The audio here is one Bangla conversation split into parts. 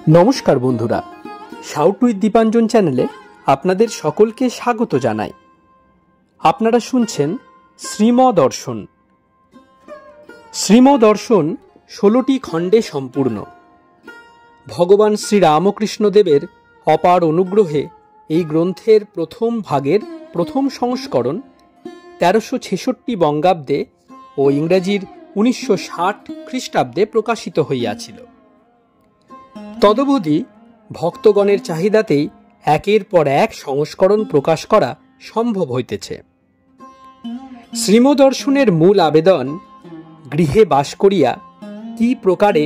নমস্কার বন্ধুরা, শাউট উইথ দীপাঞ্জন চ্যানেলে আপনাদের সকলকে স্বাগত জানাই। আপনারা শুনছেন শ্রীমদর্শন। শ্রীমদর্শন 16টি খণ্ডে সম্পূর্ণ। ভগবান শ্রীরামকৃষ্ণদেবের অপার অনুগ্রহে এই গ্রন্থের প্রথম ভাগের প্রথম সংস্করণ 1366 বঙ্গাব্দে ও ইংরেজির 1960 খ্রিস্টাব্দে প্রকাশিত হইয়াছিল। তদবধি ভক্তগণের চাহিদাতেই একের পর এক সংস্করণ প্রকাশ করা সম্ভব হইতেছে। শ্রীমদর্শনের মূল আবেদন, গৃহে বাস করিয়া কি প্রকারে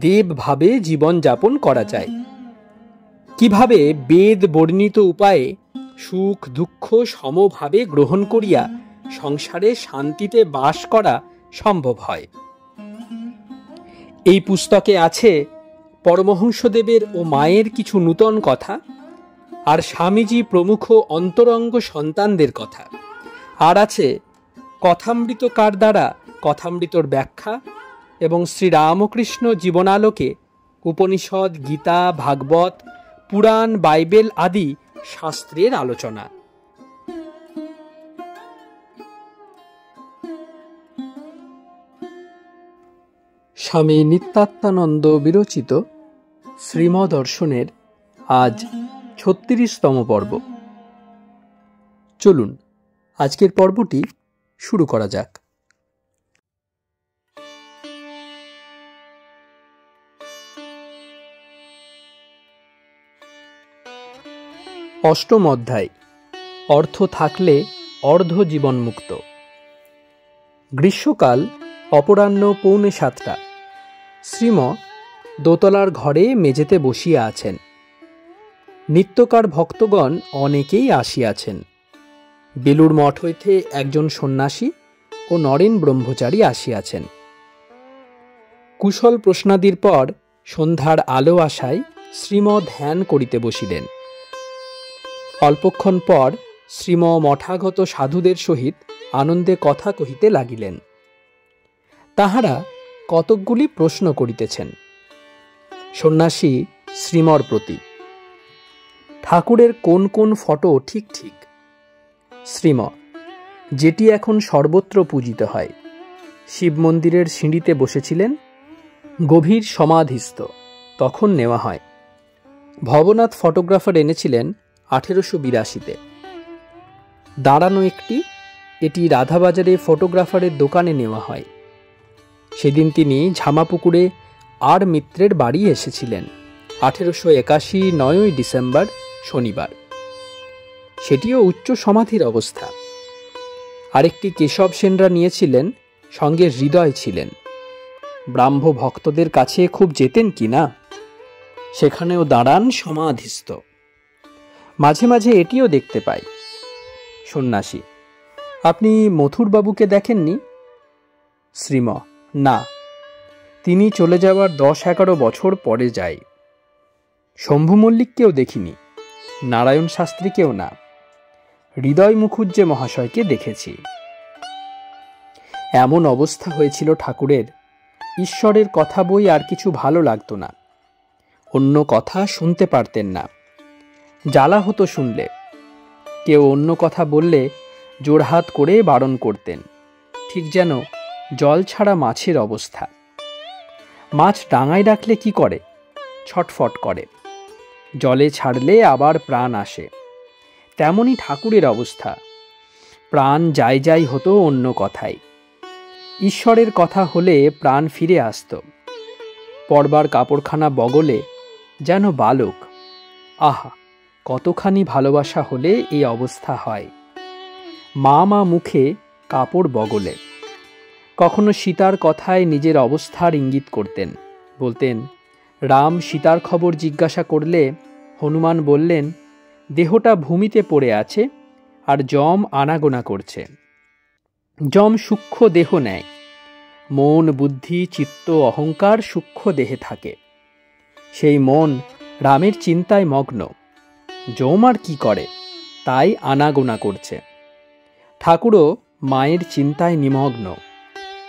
দেবভাবে জীবনযাপন করা যায়, কিভাবে বেদ বর্ণিত উপায়ে সুখ দুঃখ সমভাবে গ্রহণ করিয়া সংসারে শান্তিতে বাস করা সম্ভব হয়। এই পুস্তকে আছে পরমহংসদেবের ও মায়ের কিছু নূতন কথা, আর স্বামীজি প্রমুখ অন্তরঙ্গ সন্তানদের কথা, আর আছে কথামৃতকার দ্বারা কথামৃতর ব্যাখ্যা এবং শ্রীরামকৃষ্ণ জীবনালোকে উপনিষদ, গীতা, ভাগবত, পুরাণ, বাইবেল আদি শাস্ত্রের আলোচনা। স্বামী নিত্যাত্মানন্দ বিরচিত শ্রীমদর্শনের আজ 36তম পর্ব। চলুন আজকের পর্বটি শুরু করা যাক। অষ্টম অধ্যায়, অর্থ থাকলে অর্ধ জীবনমুক্ত। গ্রীষ্মকাল, অপরাহ্ন 6:45। শ্রীম দোতলার ঘরে মেঝেতে বসিয়া আছেন। নিত্যকার ভক্তগণ অনেকেই আসিয়াছেন। বেলুর মঠ হইতে একজন সন্ন্যাসী ও নরেন ব্রহ্মচারী আসিয়াছেন। কুশল প্রশ্নাদির পর সন্ধ্যার আলো আসায় শ্রীম ধ্যান করিতে বসিলেন। অল্পক্ষণ পর শ্রীম মঠাগত সাধুদের সহিত আনন্দে কথা কহিতে লাগিলেন। তাহারা কতকগুলি প্রশ্ন করিতেছেন। সন্ন্যাসী শ্রীমর প্রতি: ঠাকুরের কোন কোন ফটো ঠিক ঠিক? শ্রীম: যেটি এখন সর্বত্র পূজিত হয়। শিব মন্দিরের সিঁড়িতে বসেছিলেন, গভীর সমাধিস্থ, তখন নেওয়া হয়। ভবনাথ ফটোগ্রাফার এনেছিলেন 1882-তে। দাঁড়ানো একটি, এটি রাধাবাজারে ফটোগ্রাফারের দোকানে নেওয়া হয়। সেদিন তিনি ঝামাপুকুরে আর মিত্রের বাড়ি এসেছিলেন। 1881 9ই ডিসেম্বর, শনিবার। সেটিও উচ্চ সমাধির অবস্থা। আরেকটি কেশব সেনরা নিয়েছিলেন, সঙ্গে হৃদয় ছিলেন। ব্রাহ্ম ভক্তদের কাছে খুব যেতেন কিনা, সেখানেও দাঁড়ান সমাধিস্থ। মাঝে মাঝে এটিও দেখতে পাই। সন্ন্যাসী: আপনি মথুরবাবুকে দেখেননি? শ্রীম: না, তিনি চলে যাওয়ার 10-11 বছর পরে যাই। শম্ভু মল্লিককেও দেখিনি, নারায়ণ শাস্ত্রীকেও না। হৃদয় মুখুজ্জে মহাশয়কে দেখেছি। এমন অবস্থা হয়েছিল ঠাকুরের, ঈশ্বরের কথা বই আর কিছু ভালো লাগতো না। অন্য কথা শুনতে পারতেন না, জ্বালা হতো শুনলে। কেউ অন্য কথা বললে জোড়হাত করে বারণ করতেন, ঠিক যেন জল ছাড়া মাছের অবস্থা। মাছ ডাঙায় রাখলে কি করে? ছটফট করে। জলে ছাড়লে আবার প্রাণ আসে। তেমনি ঠাকুরের অবস্থা। প্রাণ যাই যাই হতো অন্য কথায়। ঈশ্বরের কথা হলে প্রাণ ফিরে আসত। পরবার কাপড়খানা বগলে যেন বালক। আহা, কতখানি ভালোবাসা হলে এই অবস্থা হয়। মা মা মুখে, কাপড় বগলে। কখনো সীতার কথায় নিজের অবস্থার ইঙ্গিত করতেন। বলতেন, রাম সীতার খবর জিজ্ঞাসা করলে হনুমান বললেন, দেহটা ভূমিতে পড়ে আছে আর যম আনাগোনা করছে। যম সূক্ষ্ম দেহ নেয়। মন, বুদ্ধি, চিত্ত, অহংকার সূক্ষ্ম দেহে থাকে। সেই মন রামের চিন্তায় মগ্ন। যম আর কি করে, তাই আনাগোনা করছে। ঠাকুরও মায়ের চিন্তায় নিমগ্ন।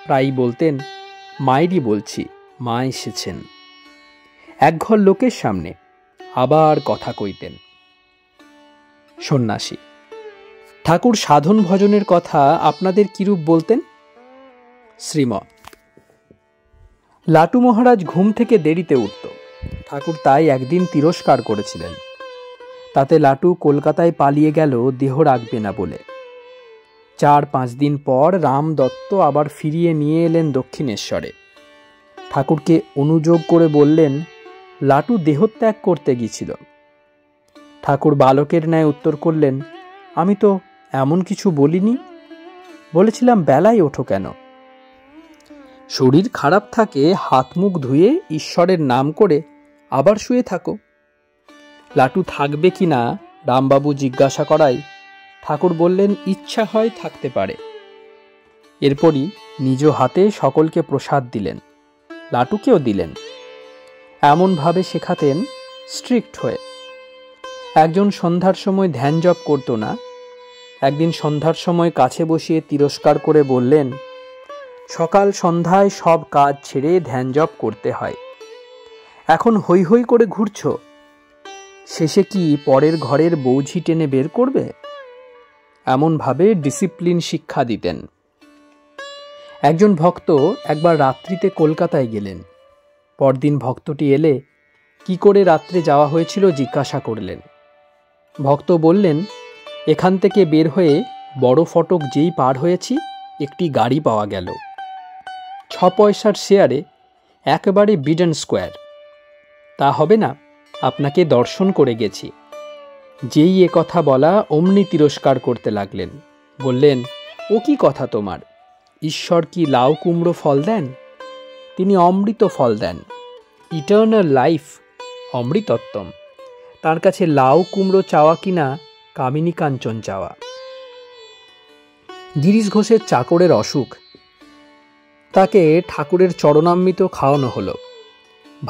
প্রায়ই বলতেন, মায়েরই বলছি, মা এসেছেন। একঘর লোকের সামনে আবার কথা কইতেন। সন্ন্যাসী: ঠাকুর সাধন ভজনের কথা আপনাদের কিরূপ বলতেন? শ্রীম: লাটু মহারাজ ঘুম থেকে দেরিতে উঠত, ঠাকুর তাই একদিন তিরস্কার করেছিলেন। তাতে লাটু কলকাতায় পালিয়ে গেল দেহ রাখবে না বলে। 4-5 দিন পর রাম দত্ত আবার ফিরিয়ে নিয়ে এলেন দক্ষিণেশ্বরে। ঠাকুরকে অনুযোগ করে বললেন, লাটু দেহত্যাগ করতে গিয়েছিল। ঠাকুর বালকের ন্যায় উত্তর করলেন, আমি তো এমন কিছু বলিনি, বলেছিলাম বেলায় ওঠো কেন। শরীর খারাপ থাকে হাত মুখ ধুয়ে ঈশ্বরের নাম করে আবার শুয়ে থাকো। লাটু থাকবে কি না রামবাবু জিজ্ঞাসা করায় ঠাকুর বললেন, ইচ্ছা হয় থাকতে পারে। এরপরই নিজ হাতে সকলকে প্রসাদ দিলেন, লাটুকেও দিলেন। এমনভাবে শেখাতেন স্ট্রিক্ট হয়ে। একজন সন্ধ্যার সময় ধ্যান জপ করত না। একদিন সন্ধ্যার সময় কাছে বসিয়ে তিরস্কার করে বললেন, সকাল সন্ধ্যায় সব কাজ ছেড়ে ধ্যান জপ করতে হয়, এখন হৈ হৈ করে ঘুরছ, শেষে কি পরের ঘরের বৌঝি টেনে বের করবে? এমনভাবে ডিসিপ্লিন শিক্ষা দিতেন। একজন ভক্ত একবার রাত্রিতে কলকাতায় গেলেন। পরদিন ভক্তটি এলে কি করে রাত্রে যাওয়া হয়েছিল জিজ্ঞাসা করলেন। ভক্ত বললেন, এখান থেকে বের হয়ে বড় ফটক যেই পার হয়েছি একটি গাড়ি পাওয়া গেল, 6 পয়সার শেয়ারে একেবারে বিডেন স্কোয়ার। তা হবে না, আপনাকে দর্শন করে গেছি। যেই এ কথা বলা অমনি তিরস্কার করতে লাগলেন। বললেন, ও কি কথা তোমার? ঈশ্বর কি লাউ কুমড়ো ফল দেন? তিনি অমৃত ফল দেন, ইটার্নাল লাইফ, অমৃতত্বম। তার কাছে লাউ কুমড়ো চাওয়া কিনা কামিনী কাঞ্চন চাওয়া। গিরিশ ঘোষের চাকরের অসুখ, তাকে ঠাকুরের চরণামৃত খাওয়ানো হলো।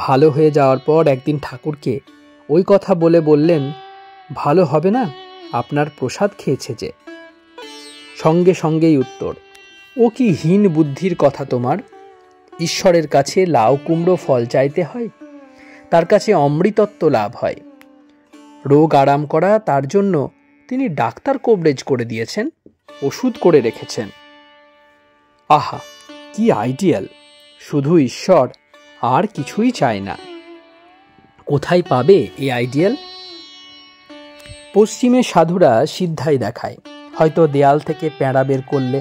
ভালো হয়ে যাওয়ার পর একদিন ঠাকুরকে ওই কথা বলে বললেন, ভালো হবে না, আপনার প্রসাদ খেয়েছে যে। সঙ্গে সঙ্গেই উত্তর, ও কি হীন বুদ্ধির কথা তোমার? ঈশ্বরের কাছে লাউ কুমড়ো ফল চাইতে হয়, তার কাছে অমৃতত্ব লাভ হয়। রোগ আরাম করা, তার জন্য তিনি ডাক্তার কভারেজ করে দিয়েছেন, ওষুধ করে রেখেছেন। আহা, কি আইডিয়াল! শুধু ঈশ্বর, আর কিছুই চায় না। কোথায় পাবে এই আইডিয়াল? পশ্চিমে সাধুরা সিদ্ধাই দেখায়, হয়তো দেয়াল থেকে প্যাঁড়া বের করলে,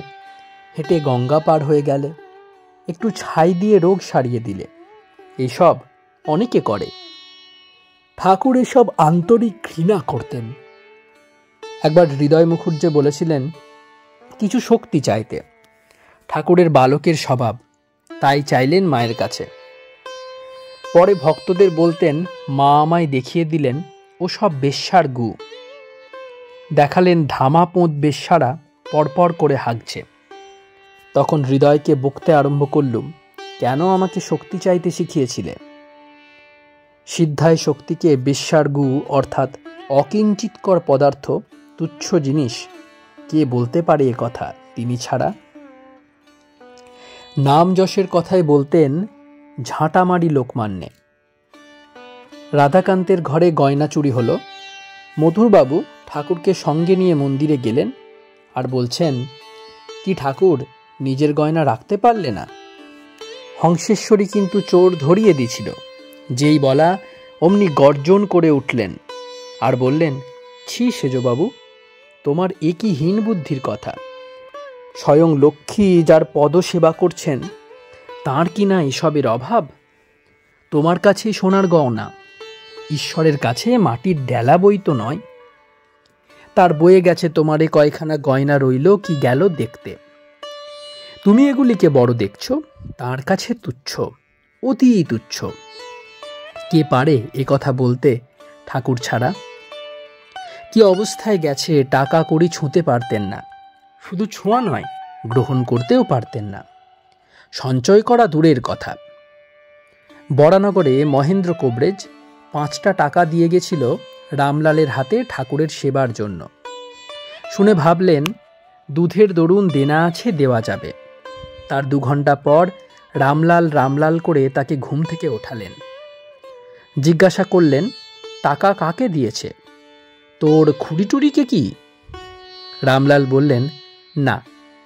হেঁটে গঙ্গা পার হয়ে গেলে, একটু ছাই দিয়ে রোগ সারিয়ে দিলে, এসব অনেকে করে। ঠাকুর এসব আন্তরিক ঘৃণা করতেন। একবার হৃদয় মুখুজ্জে বলেছিলেন কিছু শক্তি চাইতে। ঠাকুরের বালকের স্বভাব, তাই চাইলেন মায়ের কাছে। পরে ভক্তদের বলতেন, মা আমায় দেখিয়ে দিলেন ও সব বেশ্যার গু। দেখালেন ধামা পোঁত বেশ্যারা পরপর করে হাগছে। তখন হৃদয়কে বকতে আরম্ভ করলুম, কেন আমাকে শক্তি চাইতে শিখিয়েছিলে? সিদ্ধায় শক্তিকে বেশ্যার গু অর্থাৎ অকিঞ্চিৎকর পদার্থ, তুচ্ছ জিনিস, কে বলতে পারে এ কথা তিনি ছাড়া? নাম যশের কথাই বলতেন ঝাঁটামারি লোকমান্যে। রাধাকান্তের ঘরে গয়না চুরি হলো। মধুরবাবু ঠাকুরকে সঙ্গে নিয়ে মন্দিরে গেলেন আর বলছেন, কি ঠাকুর, নিজের গয়না রাখতে পারলে না? হংসেশ্বরী কিন্তু চোর ধরিয়ে দিছিল। যেই বলা অমনি গর্জন করে উঠলেন আর বললেন, ছি সেজবাবু, তোমার এ কি হীন বুদ্ধির কথা? স্বয়ং লক্ষ্মী যার পদ সেবা করছেন, তাঁর কি না এসবের অভাব? তোমার কাছে সোনার গয়না, ঈশ্বরের কাছে মাটির ডেলা বই তো নয়। তার বয়ে গেছে তোমারে কয়খানা গয়না রইল কি গেল দেখতে। তুমি এগুলিকে বড় দেখছ, তার কাছে তুচ্ছ, অতি তুচ্ছ। কে পারে এ কথা বলতে ঠাকুর ছাড়া? কি অবস্থায় গেছে, টাকা কড়ি ছুঁতে পারতেন না। শুধু ছোঁয়া নয়, গ্রহণ করতেও পারতেন না। সঞ্চয় করা দূরের কথা। বরানগরে মহেন্দ্র কবরেজ 5টা টাকা দিয়ে গেছিল রামলালের হাতে ঠাকুরের সেবার জন্য। শুনে ভাবলেন, দুধের দরুন দেনা আছে, দেওয়া যাবে। তার 2 ঘন্টা পর রামলাল রামলাল করে তাকে ঘুম থেকে ওঠালেন। জিজ্ঞাসা করলেন, টাকা কাকে দিয়েছে? তোর খুড়িটুড়িকে কি? রামলাল বললেন, না,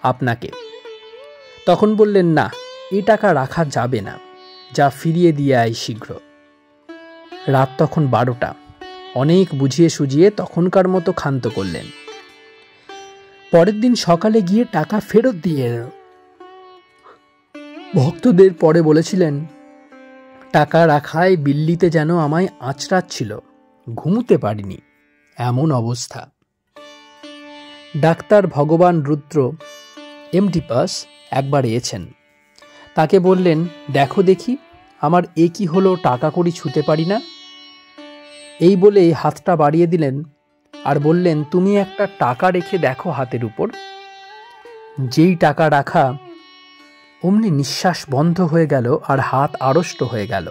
আপনাকে। তখন বললেন, না, এই টাকা রাখা যাবে না, যা ফিরিয়ে দিয়ে আয় শীঘ্র। রাত তখন 12টা। অনেক বুঝিয়ে সুঝিয়ে তখনকার মতো ক্ষান্ত করলেন। পরের দিন সকালে গিয়ে টাকা ফেরত দিয়ে এলেন। ভক্তদের পরে বলেছিলেন, টাকা রাখায় বিল্লিতে যেন আমায় আঁচড়াচ্ছিল, ঘুমুতে পারিনি, এমন অবস্থা। ডাক্তার ভগবান রুদ্র এমডি পাস একবার এসেছেন। তাকে বললেন, দেখো দেখি আমার এ কি হলো, টাকা কড়ি ছুঁতে পারি না। এই বলে হাতটা বাড়িয়ে দিলেন আর বললেন, তুমি একটা টাকা রেখে দেখো হাতের উপর। যেই টাকা রাখা অমনি নিঃশ্বাস বন্ধ হয়ে গেল আর হাত আড়ষ্ট হয়ে গেল।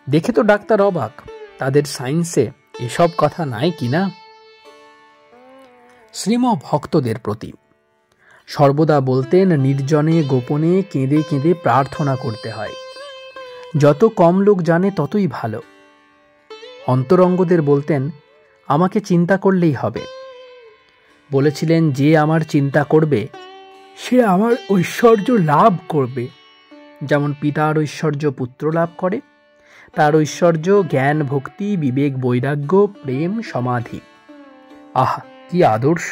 দেখে তো ডাক্তার অবাক, তাদের সায়েন্সে এসব কথা নাই কিনা। শ্রীম ভক্তদের প্রতি সর্বদা বলতেন, নির্জনে গোপনে কেঁদে কেঁদে প্রার্থনা করতে হয়। যত কম লোক জানে ততই ভালো। অন্তরঙ্গদের বলতেন, আমাকে চিন্তা করলেই হবে। বলেছিলেন, যে আমার চিন্তা করবে সে আমার ঐশ্বর্য লাভ করবে। যেমন পিতার ঐশ্বর্য পুত্র লাভ করে, তার ঐশ্বর্য জ্ঞান, ভক্তি, বিবেক, বৈরাগ্য, প্রেম, সমাধি। আহা, কি আদর্শ!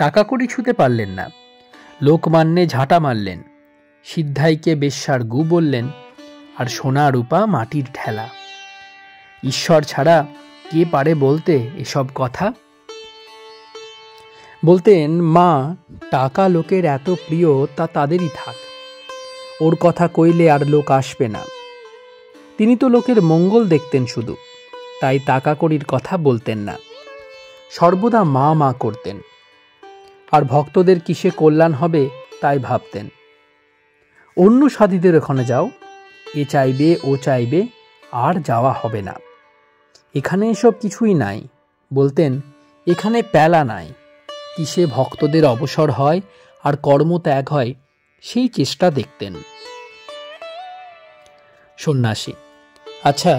টাকা কড়ি ছুঁতে পারলেন না, লোকমান্যে ঝাঁটা মারলেন, সিদ্ধাইকে বেশ্যার গু বললেন, আর সোনা রূপা মাটির ঠেলা। ঈশ্বর ছাড়া কে পারে বলতে এসব কথা? বলতেন, মা, টাকা লোকের এত প্রিয় তা তাদেরই থাক, ওর কথা কইলে আর লোক আসবে না। তিনি তো লোকের মঙ্গল দেখতেন শুধু, তাই টাকা কড়ির কথা বলতেন না, সর্বদা মা মা করতেন। আর ভক্তদের কিসে কল্যাণ হবে তাই ভাবতেন। অন্য সাধীদের ওখানে যাও, এ চাইবে ও চাইবে, আর যাওয়া হবে না। এখানে এসব কিছুই নাই। বলতেন, এখানে প্যালা নাই, কিসে ভক্তদের অবসর হয় আর কর্মত্যাগ হয় সেই চেষ্টা দেখতেন। সন্ন্যাসী। আচ্ছা,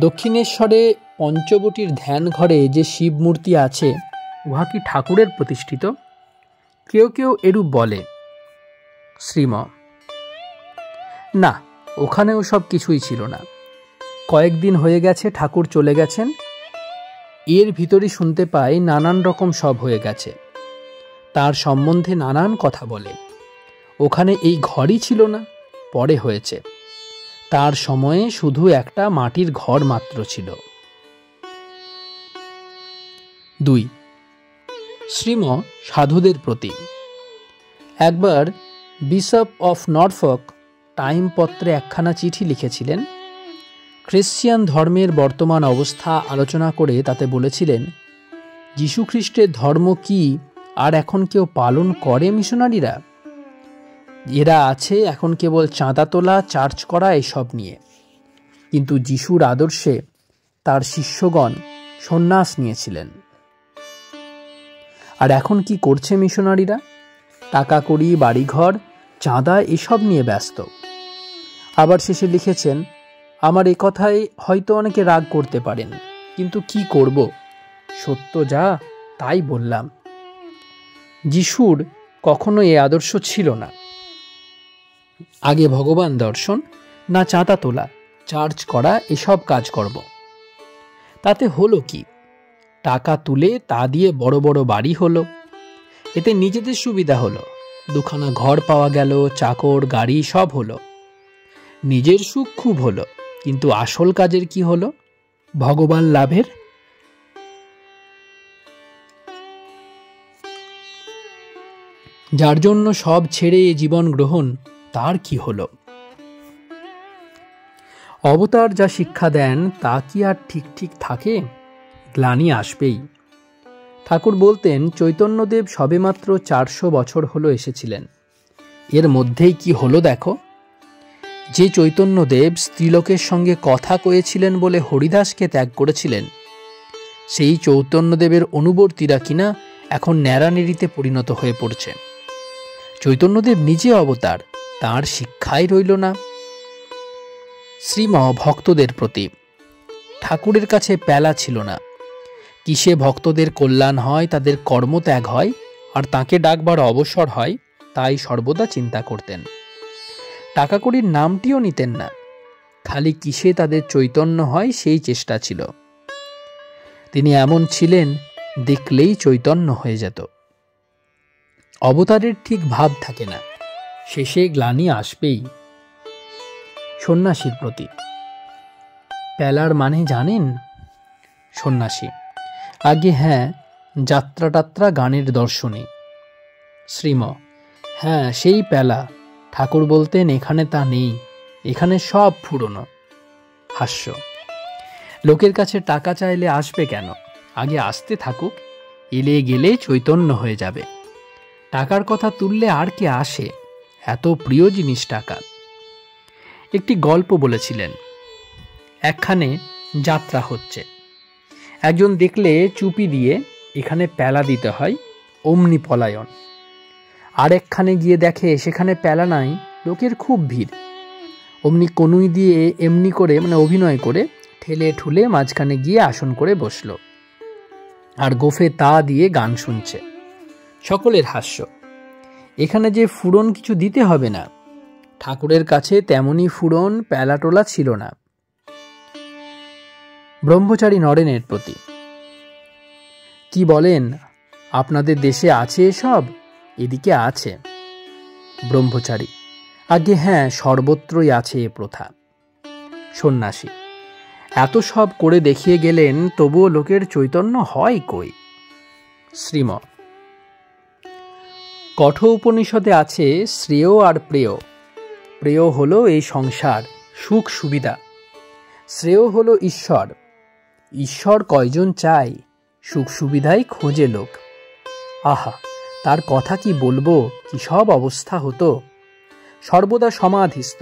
দক্ষিণেশ্বরে পঞ্চবটির ধ্যান ঘরে যে শিব মূর্তি আছে, উহা কি ঠাকুরের প্রতিষ্ঠিত? কেউ কেউ এরূপ বলে। শ্রীম: না, ওখানেও সব কিছুই ছিল না। কয়েকদিন হয়ে গেছে ঠাকুর চলে গেছেন, এর ভিতরই শুনতে পাই নানান রকম সব হয়ে গেছে। তার সম্বন্ধে নানান কথা বলে। ওখানে এই ঘরই ছিল না, পরে হয়েছে। তার সময়ে শুধু একটা মাটির ঘর মাত্র ছিল। 2. শ্রীম সাধুদের প্রতি। একবার বিশপ অফ নরফক টাইম পত্রে একখানা চিঠি লিখেছিলেন। খ্রিশ্চিয়ান ধর্মের বর্তমান অবস্থা আলোচনা করে তাতে বলেছিলেন, যীশুখ্রিস্টের ধর্ম কি আর এখন কেউ পালন করে মিশনারিরা? এরা আছে এখন কেবল চাঁদা তোলা, চার্চ করা এসব নিয়ে। কিন্তু যিশুর আদর্শে তার শিষ্যগণ সন্ন্যাস নিয়েছিলেন। আর এখন কি করছে মিশনারিরা? টাকা কড়ি, বাড়িঘর, চাঁদা এসব নিয়ে ব্যস্ত। আবার শেষে লিখেছেন, আমার এ কথায় হয়তো অনেকে রাগ করতে পারেন, কিন্তু কি করব, সত্য যা তাই বললাম। যিশুর কখনো এ আদর্শ ছিল না। আগে ভগবান দর্শন, না চাঁদা তোলা, চার্চ করা এসব কাজ করব। তাতে হলো কি? টাকা তুলে তা দিয়ে বড় বড় বাড়ি হলো, এতে নিজেদের সুবিধা হলো, দুখানা ঘর পাওয়া গেল, চাকর গাড়ি সব হলো, নিজের সুখ খুব হলো। কিন্তু আসল কাজের কি হলো? ভগবান লাভের? যার জন্য সব ছেড়ে এ জীবন গ্রহণ, তার কি হলো? অবতার যা শিক্ষা দেন তা কি আর ঠিক ঠিক থাকে? গ্লানি আসবেই। ঠাকুর বলতেন, চৈতন্যদেব সবেমাত্র 400 বছর হলো এসেছিলেন, এর মধ্যেই কি হলো দেখো। যে চৈতন্যদেব স্ত্রীলোকের সঙ্গে কথা কয়েছিলেন বলে হরিদাসকে ত্যাগ করেছিলেন, সেই চৈতন্যদেবের অনুবর্তীরা কিনা এখন ন্যাড়ানেড়িতে পরিণত হয়ে পড়ছে। চৈতন্যদেব নিজে অবতার, তাঁর শিক্ষাই রইল না। শ্রীম ভক্তদের প্রতি। ঠাকুরের কাছে প্যালা ছিল না। কিসে ভক্তদের কল্যাণ হয়, তাদের কর্মত্যাগ হয়, আর তাকে ডাকবার অবসর হয়, তাই সর্বদা চিন্তা করতেন। টাকা কড়ির নামটিও নিতেন না, খালি কিসে তাদের চৈতন্য হয় সেই চেষ্টা ছিল। তিনি এমন ছিলেন, দেখলেই চৈতন্য হয়ে যেত। অবতারের ঠিক ভাব থাকে না, শেষে গ্লানি আসবেই। সন্ন্যাসীর প্রতি। প্যালার মানে জানেন? সন্ন্যাসী: আগে হ্যাঁ, যাত্রা টাত্রা গানের দর্শনী। শ্রীম: হ্যাঁ, সেই প্যালা। ঠাকুর বলতেন এখানে তা নেই, এখানে সব ফুরনো। হাস্য: লোকের কাছে টাকা চাইলে আসবে কেন? আগে আসতে থাকুক, এলে গেলে চৈতন্য হয়ে যাবে। টাকার কথা তুললে আর কে আসে? এত প্রিয় জিনিস টাকা। একটি গল্প বলেছিলেন। একখানে যাত্রা হচ্ছে, একজন দেখলে চুপি দিয়ে এখানে প্যালা দিতে হয়, অমনি পলায়ন। আরেকখানে গিয়ে দেখে সেখানে প্যালা নাই, লোকের খুব ভিড়, অমনি কনুই দিয়ে এমনি করে অভিনয় করে ঠেলে ঠুলে মাঝখানে গিয়ে আসন করে বসলো, আর গোফে তা দিয়ে গান শুনছে। সকলের হাস্য। এখানে যে ফুরন কিছু দিতে হবে না, ঠাকুরের কাছে তেমনি ফুরন প্যালাটোলা ছিল না। ব্রহ্মচারী নরেনের প্রতি। কি বলেন, আপনাদের দেশে আছে এসব? এদিকে আছে। ব্রহ্মচারী: আগে হ্যাঁ, সর্বত্রই আছে এ প্রথা। সন্ন্যাসী: এত সব করে দেখিয়ে গেলেন, তবুও লোকের চৈতন্য হয় কই? শ্রীম: কঠ উপনিষদে আছে শ্রেয় আর প্রেয়। প্রেয় হলো এই সংসার, সুখ সুবিধা। শ্রেয় হলো ঈশ্বর। ঈশ্বর কয়জন চাই, সুখ সুবিধাই খোঁজে লোক। আহা, তার কথা কি বলবো, কি সব অবস্থা হতো। সর্বদা সমাধিস্থ,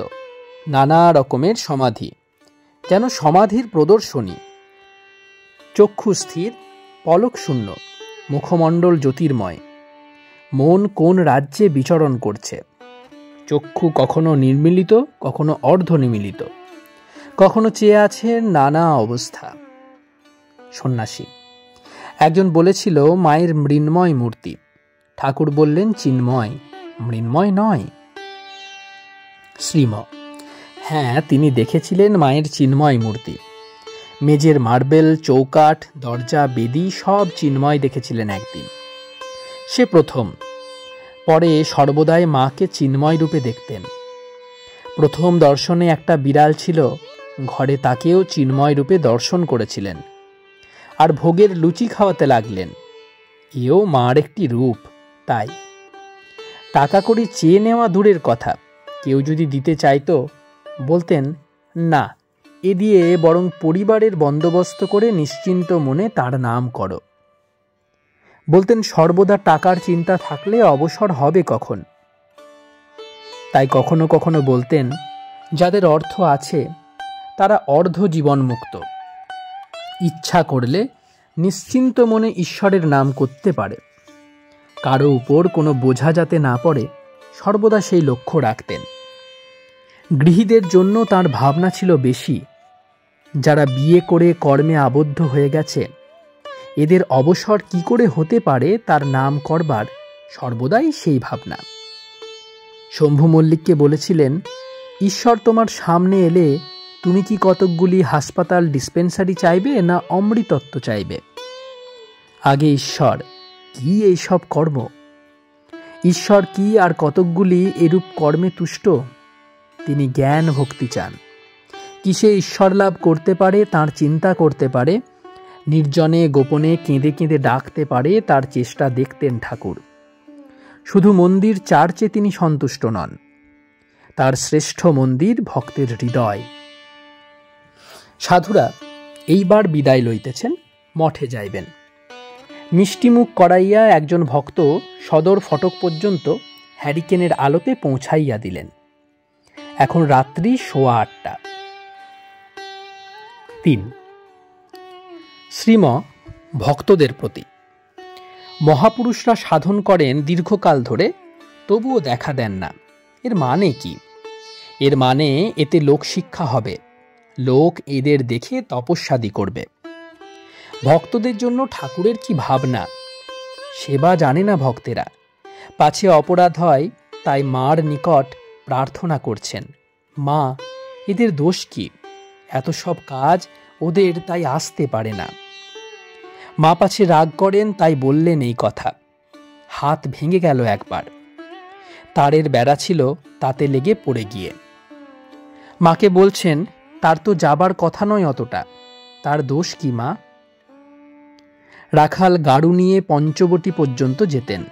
নানা রকমের সমাধি, যেন সমাধির প্রদর্শনী। চক্ষু স্থির, পলক শূন্য, মুখমণ্ডল জ্যোতির্ময়। মন কোন রাজ্যে বিচরণ করছে। চক্ষু কখনো নির্মিলিত, কখনো অর্ধনিমিলিত, কখনো চেয়ে আছে নানা অবস্থা। সন্ন্যাসী: একজন বলেছিল মায়ের মৃন্ময় মূর্তি। ঠাকুর বললেন চিন্ময়, মৃন্ময় নয়। শ্রীম: হ্যাঁ, তিনি দেখেছিলেন মায়ের চিন্ময় মূর্তি। মেজের মার্বেল, চৌকাঠ, দরজা, বেদি সব চিন্ময় দেখেছিলেন একদিন। সে প্রথম। পরে সর্বদাই মাকে চিন্ময় রূপে দেখতেন। প্রথম দর্শনে একটা বিড়াল ছিল, ঘরে তাকেও চিন্ময় রূপে দর্শন করেছিলেন, আর ভোগের লুচি খাওয়াতে লাগলেন। এও মার একটি রূপ। তাই টাকা কড়ি চেয়ে নেওয়া দূরের কথা, কেউ যদি দিতে চাইতো, বলতেন না, এ দিয়ে বরং পরিবারের বন্দোবস্ত করে নিশ্চিন্ত মনে তার নাম করো। বলতেন সর্বদা টাকার চিন্তা থাকলে অবসর হবে কখন। তাই কখনো কখনো বলতেন, যাদের অর্থ আছে তারা অর্ধ জীবন মুক্ত, ইচ্ছা করলে নিশ্চিন্ত মনে ঈশ্বরের নাম করতে পারে। কারো উপর কোনো বোঝা যাতে না পড়ে, সর্বদা সেই লক্ষ্য রাখতেন। গৃহীদের জন্য তার ভাবনা ছিল বেশি। যারা বিয়ে করে কর্মে আবদ্ধ হয়ে গেছে, এদের অবসর কি করে হতে পারে তার নাম করবার সর্বদাই সেই ভাবনা। শম্ভু মল্লিককে বলেছিলেন, ঈশ্বর তোমার সামনে এলে তুমি কি কতকগুলি হাসপাতাল ডিসপেন্সারি চাইবে না অমৃতত্ব চাইবে? আগে ঈশ্বর, কি এইসব কর্ম? ঈশ্বর কি আর কতকগুলি এরূপ কর্মে তুষ্ট? তিনি জ্ঞান ভক্তি চান। কিসে ঈশ্বর লাভ করতে পারে তার চিন্তা করতে পারে, নির্জনে গোপনে কেঁদে কেঁদে ডাকতে পারে, তার চেষ্টা দেখতেন ঠাকুর। শুধু মন্দির চার্চে তিনি সন্তুষ্ট নন, তার শ্রেষ্ঠ মন্দির ভক্তের হৃদয়। সাধুরা এইবার বিদায় লইতেছেন, মঠে যাইবেন। মিষ্টিমুখ করাইয়া একজন ভক্ত সদর ফটক পর্যন্ত হ্যারিকেনের আলোতে পৌঁছাইয়া দিলেন। এখন রাত্রি 8:15। 3 শ্রীম ভক্তদের প্রতি। মহাপুরুষরা সাধন করেন দীর্ঘকাল ধরে, তবুও দেখা দেন না। এর মানে কি? এর মানে এতে লোকশিক্ষা হবে, লোক এদের দেখে তপস্যাদি করবে। ভক্তদের জন্য ঠাকুরের কি ভাবনা! সেবা জানে না ভক্তেরা, পাছে অপরাধ হয় তাই মার নিকট প্রার্থনা করছেন, মা এদের দোষ কি, এত সব কাজ ওদের তাই আসতে পারে না। মা পাছে রাগ করেন তাই বললেন এই কথা। হাত ভেঙে গেল একবার, তারের বেড়া ছিল তাতে লেগে পড়ে গিয়ে। মাকে বলছেন তার তো যাবার কথা নয় অতটা, তার দোষ কি মা? রাখাল গাড়ু নিয়ে পঞ্চবটি পর্যন্ত যেতেন।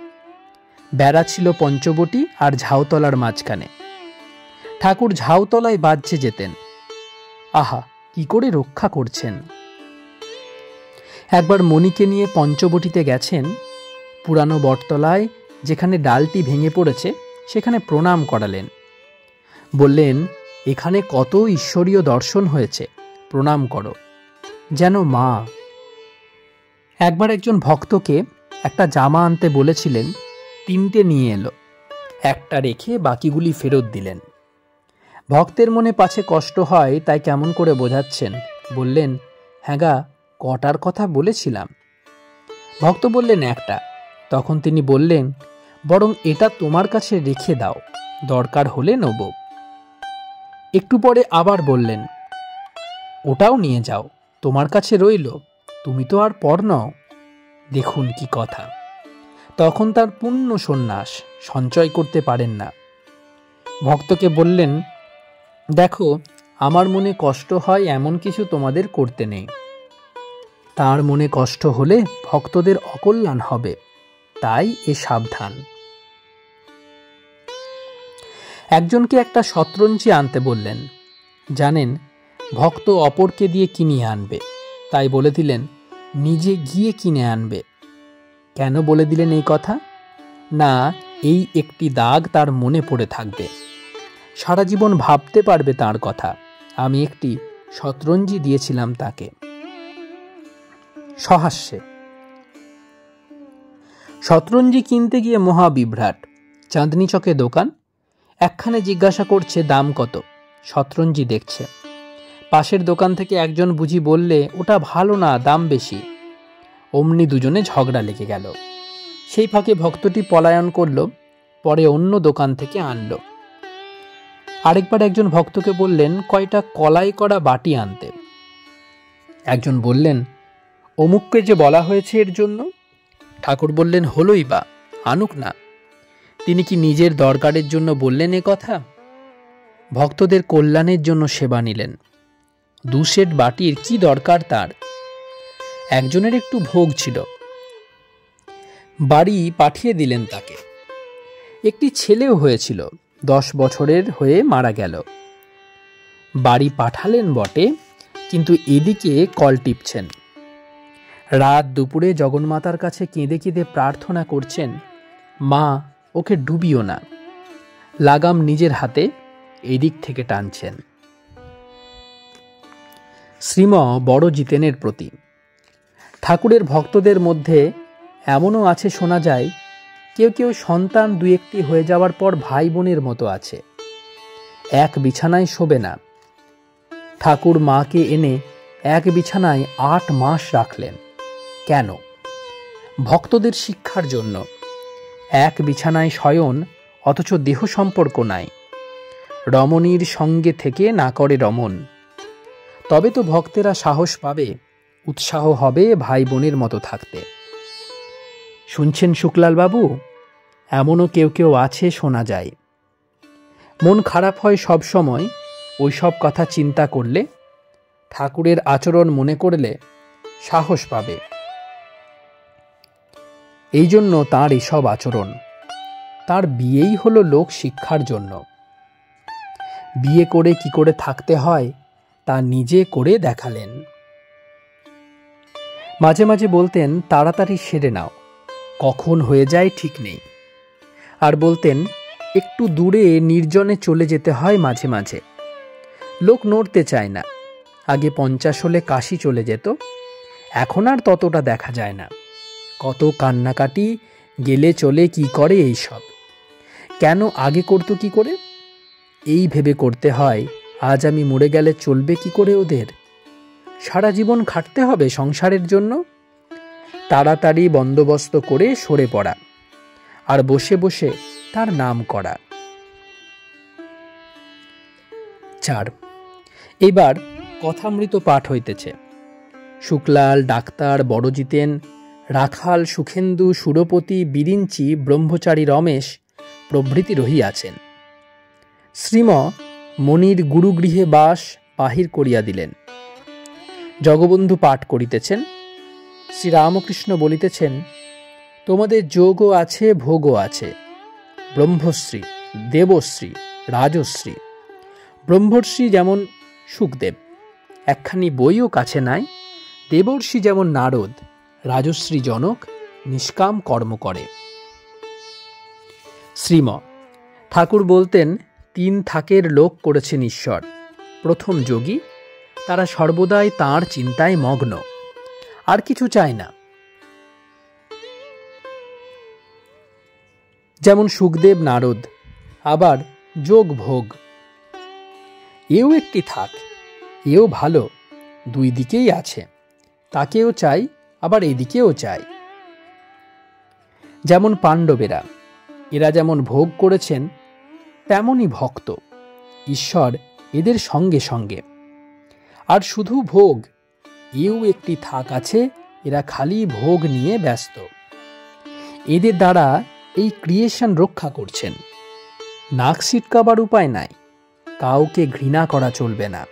বেড়া ছিল পঞ্চবটি আর ঝাউতলার মাঝখানে। ঠাকুর ঝাউতলায় বাজছে যেতেন। আহা, কি করে রক্ষা করছেন! একবার মণিকে নিয়ে পঞ্চবটিতে গেছেন। পুরানো বটতলায় যেখানে ডালটি ভেঙে পড়েছে সেখানে প্রণাম করালেন। বললেন, এখানে কত ঈশ্বরীয় দর্শন হয়েছে, প্রণাম করো, যেন মা। একবার একজন ভক্তকে একটা জামা আনতে বলেছিলেন, 3টে নিয়ে এলো, একটা রেখে বাকিগুলি ফেরত দিলেন। ভক্তের মনে পাছে কষ্ট হয় তাই কেমন করে বোঝাচ্ছেন। বললেন, হ্যাঁ গা, কটার কথা বলেছিলাম? ভক্ত বললেন, একটা। তখন তিনি বললেন, বরং এটা তোমার কাছে রেখে দাও, দরকার হলে নেব। একটু পরে আবার বললেন, ওটাও নিয়ে যাও, তোমার কাছে রইল, তুমি তো আর পর নও। দেখুন কি কথা! তখন তার পূর্ণ সন্ন্যাস, সঞ্চয় করতে পারেন না। ভক্তকে বললেন, দেখো, আমার মনে কষ্ট হয় এমন কিছু তোমাদের করতে নেই। তার মনে কষ্ট হলে ভক্তদের অকল্যাণ হবে, তাই এ সাবধান। একজনকে একটা শতরঞ্জি আনতে বললেন। জানেন, ভক্ত অপরকে দিয়ে কিনিয়ে আনবে, তাই বলে দিলেন নিজে গিয়ে কিনে আনবে। কেন বলে দিলেন এই কথা? না, এই একটি দাগ তার মনে পড়ে থাকবে, সারা জীবন ভাবতে পারবে তার কথা, আমি একটি শতরঞ্জি দিয়েছিলাম তাকে। সহাস্যে শতরঞ্জি কিনতে গিয়ে মহা বিভ্রাট। চাঁদনি চকে দোকান, একখানে জিজ্ঞাসা করছে দাম কত। শতরঞ্জি দেখছে। পাশের দোকান থেকে একজন বুঝি বললে, ওটা ভালো না, দাম বেশি। অমনি দুজনে ঝগড়া লেগে গেল। সেই ফাঁকে ভক্তটি পলায়ন করল, পরে অন্য দোকান থেকে আনলো। আরেকবার একজন ভক্তকে বললেন কয়টা কলাই করা বাটি আনতে। একজন বললেন, অমুককে যে বলা হয়েছে এর জন্য। ঠাকুর বললেন, হলোই বা, আনুক না। তিনি কি নিজের দরকারের জন্য বললেন এ কথা? ভক্তদের কল্যাণের জন্য সেবা নিলেন। 2 সেট বাটির কি দরকার তার? একজনের একটু ভোগ ছিল, বাড়ি পাঠিয়ে দিলেন তাকে। একটি ছেলেও হয়েছিল, 10 বছরের হয়ে মারা গেল। বাড়ি পাঠালেন বটে, কিন্তু এদিকে কল টিপছেন। রাত দুপুরে জগন্মাতার কাছে কেঁদে কেঁদে প্রার্থনা করছেন, মা ওকে ডুবিও না। লাগাম নিজের হাতে এদিক থেকে টানছেন। শ্রীম বড় জিতেনের প্রতি। ঠাকুরের ভক্তদের মধ্যে এমনও আছে শোনা যায়, কেউ কেউ সন্তান 2-1টি হয়ে যাওয়ার পর ভাই বোনের মতো আছে, এক বিছানায় শোবে না। ঠাকুর মাকে এনে এক বিছানায় 8 মাস রাখলেন। কেন? ভক্তদের শিক্ষার জন্য। এক বিছানায় শয়ন, অথচ দেহ সম্পর্ক নাই। রমণীর সঙ্গে থেকে না করে রমণ। তবে তো ভক্তেরা সাহস পাবে, উৎসাহ হবে ভাই বোনের মতো থাকতে। শুনছেন শুক্লাল বাবু, এমনও কেউ কেউ আছে শোনা যায়। মন খারাপ হয় সব সময় ওই সব কথা চিন্তা করলে, ঠাকুরের আচরণ মনে করলে সাহস পাবে। এই জন্য তাঁর এসব আচরণ। তার বিয়েই হলো লোক শিক্ষার জন্য। বিয়ে করে কি করে থাকতে হয় তা নিজে করে দেখালেন। মাঝে মাঝে বলতেন, তাড়াতাড়ি সেরে নাও, কখন হয়ে যায় ঠিক নেই। আর বলতেন, একটু দূরে নির্জনে চলে যেতে হয় মাঝে মাঝে, লোক নড়তে চায় না। আগে 50 হলে কাশি চলে যেত, এখন আর ততটা দেখা যায় না। কত কান্নাকাটি, গেলে চলে কি করে এইসব। কেন আগে করতো কি করে? এই ভেবে করতে হয়, আজ আমি মরে গেলে চলবে কি করে ওদের? সারা জীবন খাটতে হবে সংসারের জন্য। তাড়াতাড়ি বন্দোবস্ত করে সরে পড়া, আর বসে বসে তার নাম করা। 4, এবার কথামৃত পাঠ হইতেছে। শুক্লাল, ডাক্তার, বড়জিতেন, রাখাল, সুখেন্দু, সুরপতি, বিরিঞ্চি, ব্রহ্মচারী রমেশ প্রভৃতি রহিয়াছেন। শ্রীম মণির গুরুগৃহে বাস বাহির করিয়া দিলেন। জগবন্ধু পাঠ করিতেছেন। শ্রীরামকৃষ্ণ বলিতেছেন, তোমাদের যোগও আছে, ভোগও আছে। ব্রহ্মশ্রী, দেবশ্রী, রাজশ্রী। ব্রহ্মর্ষি যেমন সুখদেব, একখানি বইও কাছে নাই। দেবর্ষি যেমন নারদ, রাজশ্রী জনক নিষ্কাম কর্ম করে। শ্রীম ঠাকুর বলতেন, 3 থাকের লোক করেছেন ঈশ্বর। প্রথম যোগী, তারা সর্বদাই তাঁর চিন্তায় মগ্ন, আর কিছু চায় না। যেমন সুখদেব, নারদ। আবার যোগ ভোগ, এও একটি থাক, এও ভালো, 2 দিকেই আছে। তাকেও চাই, আবার এদিকেও চাই। যেমন পাণ্ডবেরা, এরা যেমন ভোগ করেছেন তেমনই ভক্ত। ঈশ্বর এদের সঙ্গে সঙ্গে। আর শুধু ভোগ, এও একটি থাক আছে, এরা খালি ভোগ নিয়ে ব্যস্ত। এদের দ্বারা এই ক্রিয়েশন রক্ষা করছেন। নাক সিটকাবার উপায় নাই, কাউকে ঘৃণা করা চলবে না।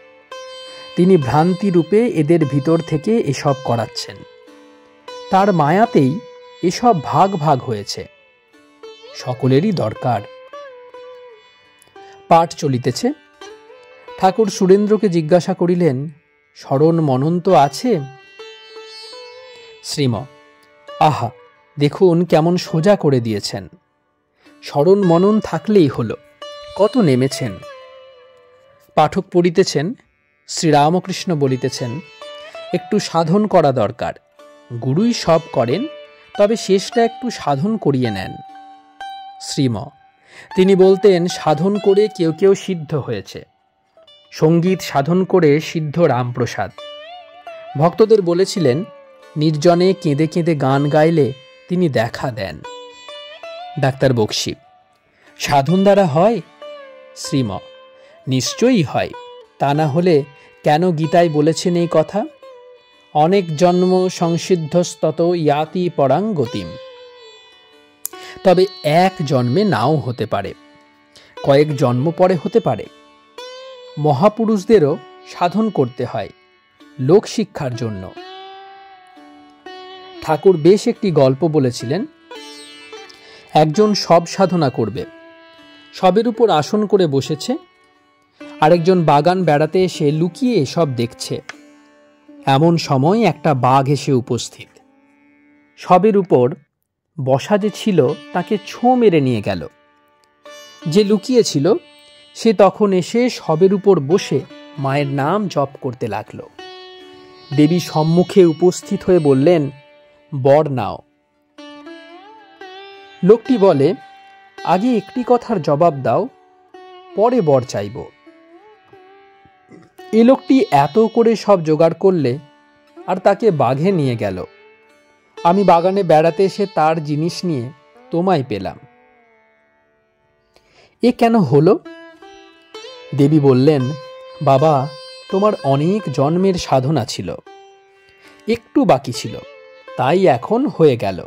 তিনি ভ্রান্তি রূপে এদের ভিতর থেকে এসব করাচ্ছেন। তার মায়াতেই এসব ভাগ ভাগ হয়েছে। সকলেরই দরকার। পাঠ চলিতেছে। ঠাকুর সুরেন্দ্রকে জিজ্ঞাসা করিলেন, স্মরণ মনন তো আছে? শ্রীম আহা, দেখুন কেমন সোজা করে দিয়েছেন। স্মরণ মনন থাকলেই হলো, কত নেমেছেন। পাঠক পড়িতেছেন, শ্রীরামকৃষ্ণ বলিতেছেন, একটু সাধন করা দরকার। গুরুই সব করেন, তবে শেষটা একটু সাধন করিয়ে নেন। শ্রীম তিনি বলতেন, সাধন করে কেউ কেউ সিদ্ধ হয়েছে। সঙ্গীত সাধন করে সিদ্ধ রামপ্রসাদ। ভক্তদের বলেছিলেন, নির্জনে কেঁদে কেঁদে গান গাইলে তিনি দেখা দেন। ডাক্তার বক্সী, সাধন দ্বারা হয়? শ্রীম নিশ্চয়ই হয়, তা না হলে কেন গীতায় বলেছেন এই কথা? অনেক জন্ম সংসিদ্ধস্তত ইয়াতি পরাং গতিম। তবে এক জন্মে নাও হতে পারে, কয়েক জন্ম পরে হতে পারে। মহাপুরুষদেরও সাধন করতে হয় লোক শিক্ষার জন্য। ঠাকুর বেশ একটি গল্প বলেছিলেন। একজন সব সাধনা করবে, সবের উপর আসন করে বসেছে। আরেকজন বাগান বেড়াতে এসে লুকিয়ে সব দেখছে। এমন সময় একটা বাঘ এসে উপস্থিত। সবের উপর বসা যে ছিল তাকে ছোঁ মেরে নিয়ে গেল। যে লুকিয়েছিল সে তখন এসে সবের উপর বসে মায়ের নাম জপ করতে লাগল। দেবী সম্মুখে উপস্থিত হয়ে বললেন, বর নাও। লোকটি বলে, আগে একটি কথার জবাব দাও, পরে বর চাইব। এ লোকটি এত করে সব জোগাড় করলে আর তাকে বাঘে নিয়ে গেল। আমি বাগানে বেড়াতে এসে তার জিনিস নিয়ে তোমায় পেলাম। এ কেন হলো? দেবী বললেন, বাবা, তোমার অনেক জন্মের সাধনা ছিল, একটু বাকি ছিল, তাই এখন হয়ে গেল।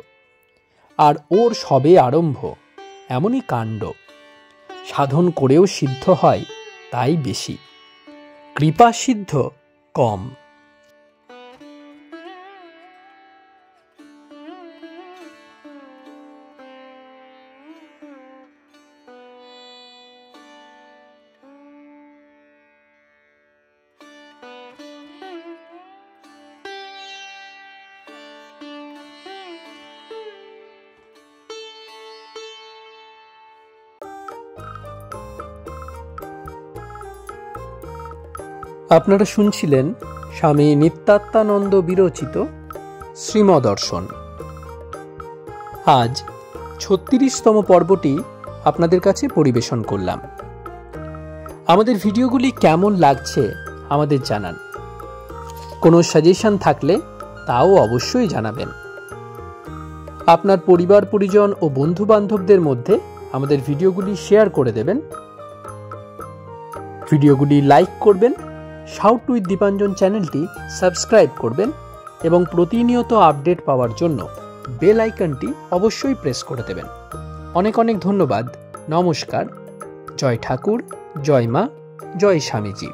আর ওর সবে আরম্ভ, এমনই কাণ্ড। সাধন করেও সিদ্ধ হয় তাই বেশি, কৃপা সিদ্ধ কম। আপনারা শুনছিলেন স্বামী নিত্যাত্মানন্দ বিরচিত শ্রীমদর্শন। আজ 36তম পর্বটি আপনাদের কাছে পরিবেশন করলাম। আমাদের ভিডিওগুলি কেমন লাগছে আমাদের জানান। কোনো সাজেশন থাকলে তাও অবশ্যই জানাবেন। আপনার পরিবার পরিজন ও বন্ধু বান্ধবদের মধ্যে আমাদের ভিডিওগুলি শেয়ার করে দেবেন। ভিডিওগুলি লাইক করবেন, শাউট উইথ দীপাঞ্জন চ্যানেলটি সাবস্ক্রাইব করবেন এবং প্রতিনিয়ত আপডেট পাওয়ার জন্য বেল আইকনটি অবশ্যই প্রেস করে দেবেন। অনেক অনেক ধন্যবাদ। নমস্কার। জয় ঠাকুর, জয় মা, জয় স্বামীজি।